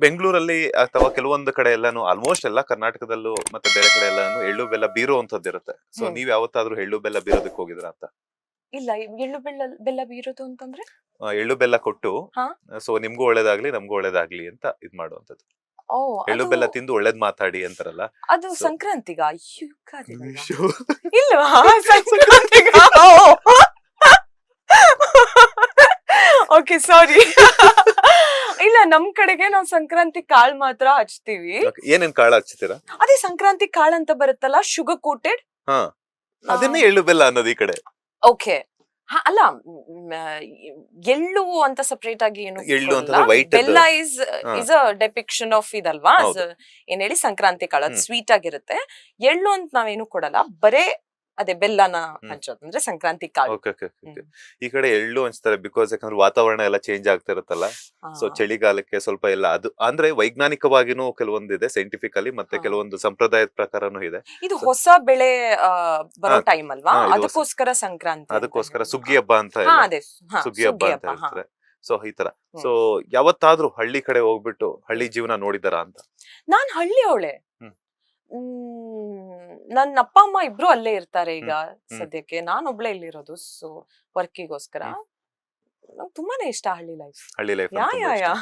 ಬೆಂಗಳೂರಲ್ಲಿ ಅಥವಾ ಕೆಲವೊಂದು ಕಡೆ ಎಲ್ಲಾನು ಆಲ್ಮೋಸ್ಟ್ ಎಲ್ಲ ಕರ್ನಾಟಕದಲ್ಲೂ ಮತ್ತೆ ಬೇರೆ ಕಡೆ ಎಲ್ಲಾನು ಎಳ್ಳು ಬೆಲ್ಲ ಬೀರುವಂತದ್ದು ಇರುತ್ತೆ. ಸೊ ನೀವ್ ಯಾವತ್ತಾದ್ರೂ ಎಳ್ಳು ಬೆಲ್ಲ ಬೀರೋದಕ್ಕೆ ಹೋಗಿದ್ರ ಅಂತ? ಇಲ್ಲ, ಎಳ್ಳು ಬೆಲ್ಲ ಬೀರೋದು ಅಂತಂದ್ರೆ ಎಳ್ಳು ಬೆಲ್ಲ ಕೊಟ್ಟು ಹಾ ಸೊ ನಿಮ್ಗೂ ಒಳ್ಳೇದಾಗ್ಲಿ ನಮ್ಗೂ ಒಳ್ಳೇದಾಗ್ಲಿ ಅಂತ ಇದ್ ಮಾಡುವಂತದ್ದು. ಓ ಎಳ್ಳು ಬೆಲ್ಲ ತಿಂದು ಒಳ್ಳೇದ್ ಮಾತಾಡಿ ಅಂತಾರಲ್ಲ. ಅದು So- ಸಂಕ್ರಾಂತಿಗ ಯುಗಾದಿಗಲ್ವಾ? ಅಯ್ಯೋ. ಇಲ್ವಾ ಸಂಕ್ರಾಂತಿಗ? Okay sorry. ಇಲ್ಲ, ನಮ್ ಕಡೆಗೆ ನಾವ್ ಸಂಕ್ರಾಂತಿ ಕಾಳ್ ಮಾತ್ರ ಹಚ್ತೀವಿ. Okay, ಏನೇನ್ ಕಾಳು ಹಚ್ತೀರಾ? ಅದೇ ಸಂಕ್ರಾಂತಿ ಕಾಳ್ ಅಂತ ಬರುತ್ತಲ್ಲ, ಶುಗರ್ ಕೋಟೆಡ್. ಹಾ, ಅದನ್ನೇ ಎಳ್ಳು ಬೆಲ್ಲ ಅನ್ನೋದು ಈ ಕಡೆ. ಓಕೆ, ಅಲ್ಲ, ಎಳ್ಳು ಅಂತ ಸಪರೇಟ್ ಆಗಿ ಏನು ಎಳ್ಳು ಅಂತಂದ್ರೆ white ಬೆಲ್ಲ ಹಾ. ಇಸ್ ಅ ಡೆಪಿಕ್ಷನ್ ಆಫ್ ಇದಲ್ವಾ? ಹೌದು. ಏನ್ ಹೇಳಿ, ಸಂಕ್ರಾಂತಿ ಕಾಳು ಹ್ಮ್. ಸ್ವೀಟ್ ಆಗಿರುತ್ತೆ. ಎಳ್ಳು ಅಂತ ನಾವೇನು ಕೊಡಲ್ಲ, ಬರೇ ಅದೇ ಬೆಲ್ಲನ ಹ್ಮ್. ಹಂಚೋದು, ಅಂದ್ರೆ ಸಂಕ್ರಾಂತಿ ಕಾಳು. Okay okay okay. ಈ ಕಡೆ ಎಳ್ಳು ಹಂಚ್ತಾರೆ ಬಿಕಾಸ್ ಯಾಕಂದ್ರೆ ವಾತಾವರಣ ಎಲ್ಲ ಚೇಂಜ್ ಆಗ್ತಾ ಇರುತ್ತಲ್ಲ. ಸೊ ಚಳಿಗಾಲಕ್ಕೆ ಸ್ವಲ್ಪ ಎಲ್ಲ ಅದು ಅಂದ್ರೆ ವೈಜ್ಞಾನಿಕವಾಗಿನೂ ಕೆಲವೊಂದಿದೆ, ಸೈಂಟಿಫಿಕಲಿ ಮತ್ತೆ ಹಾ. ಕೆಲವೊಂದು ಸಂಪ್ರದಾಯದ ಪ್ರಕಾರನೂ ಇದೆ. ಇದು ಹೊಸ ಬೆಳೆ ಬರೋ ಹಾ. ಟೈಮ್ ಅಲ್ವಾ? ಹಾ, ಇದು ಹೊಸ- ಅದಕ್ಕೋಸ್ಕರ ಸಂಕ್ರಾಂತಿ ಅಂತ ಅದಕ್ಕೋಸ್ಕರ ಹೇಳೋದು. ಸುಗ್ಗಿ ಹಬ್ಬ ಅಂತ ಹಾ, ಎಲ್ಲ. ಅದೇ ಸುಗ್ಗಿ ಹಬ್ಬ ಅಂತ ಹಾ. ಹೇಳ್ತಾರೆ. ಸೊ ಈ ತರ. ಸೊ ಯಾವತ್ತಾದ್ರೂ ಹಳ್ಳಿ ಕಡೆ ಹೋಗ್ಬಿಟ್ಟು ಹಳ್ಳಿ ಜೀವನ ನೋಡಿದಾರ ಅಂತ? ನಾನ್ ಹಳ್ಳಿ ಅವಳೆ. ಹ್ಮ್. ನನ್ನ ಅಪ್ಪ ಅಮ್ಮ ಇಬ್ರು ಅಲ್ಲೇ ಇರ್ತಾರೆ ಈಗ ಹ್ಮ್. ಸದ್ಯಕ್ಕೆ. ನಾನ್ ಒಬ್ಳೆ ಇಲ್ಲಿರೋದು, ಸೊ ವರ್ಕಿಗೋಸ್ಕರ. ನಂಗೆ ತುಂಬಾನೇ ಇಷ್ಟ ಹಳ್ಳಿ ಲೈಫ್. ಹಳ್ಳಿ ಲೈಫ್ ಯಾ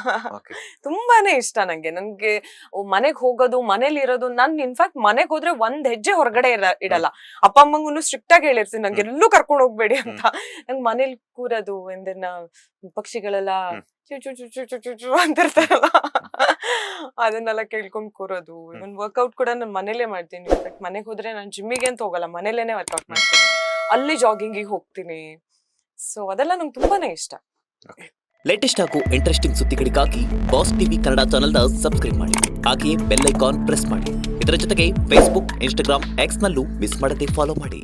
ತುಂಬಾನೇ ಇಷ್ಟ ನನ್ಗೆ ಮನೆಗ್ ಹೋಗೋದು, ಮನೇಲಿ ಇರೋದು. ನಾನ್ ಇನ್ಫ್ಯಾಕ್ಟ್ ಮನೆಗ್ ಹೋದ್ರೆ ಒಂದ್ ಹೆಜ್ಜೆ ಹೊರಗಡೆ ಇಡಲ್ಲ. ಅಪ್ಪ ಅಮ್ಮಂಗೂ ಸ್ಟ್ರಿಕ್ಟ್ ಆಗಿ ಹೇಳಿರ್ತೀನಿ, ನಂಗೆ ಎಲ್ಲೂ ಕರ್ಕೊಂಡು ಹೋಗ್ಬೇಡಿ ಅಂತ. ನಂಗೆ ಮನೇಲಿ ಕೂರೋದು, ಎಂದಿನ ಪಕ್ಷಿಗಳೆಲ್ಲ ಚು ಚು ಚು ಚು ಚು ಚು ಚು ಅಂತಿರ್ತಾರಲ್ಲ, ಅದನ್ನೆಲ್ಲ ಕೇಳ್ಕೊಂಡ್ ಕೂರೋದು. ಇವನ್ ವರ್ಕೌಟ್ ಕೂಡ ನಾನು ಮನೇಲೆ ಮಾಡ್ತೀನಿ. ಇನ್ಫ್ಯಾಕ್ಟ್ ಮನೆಗ್ ಹೋದ್ರೆ ನಾನು ಜಿಮ್ಮಿಗೆ ಅಂತ ಹೋಗಲ್ಲ, ಮನೇಲೇನೆ ವರ್ಕೌಟ್ ಮಾಡ್ತೀನಿ. ಅಲ್ಲಿ ಜಾಗಿಂಗಿಗೆ ಹೋಗ್ತೀನಿ. ಸೊ ಅದೆಲ್ಲ ನಂಗೆ ತುಂಬಾನೇ ಇಷ್ಟ. ಲೇಟೆಸ್ಟ್ ಹಾಗೂ ಇಂಟ್ರೆಸ್ಟಿಂಗ್ ಸುದ್ದಿಗಳಿಗಾಗಿ ಬಾಸ್ ಟಿವಿ ಕನ್ನಡ ಚಾನೆಲ್ನ ಸಬ್ಸ್ಕ್ರೈಬ್ ಮಾಡಿ. ಹಾಗೆಯೇ ಬೆಲ್ ಐಕಾನ್ ಪ್ರೆಸ್ ಮಾಡಿ. ಇದರ ಜೊತೆಗೆ ಫೇಸ್ಬುಕ್, ಇನ್ಸ್ಟಾಗ್ರಾಮ್, ಎಕ್ಸ್ ನಲ್ಲೂ ಮಿಸ್ ಮಾಡದೆ ಫಾಲೋ ಮಾಡಿ.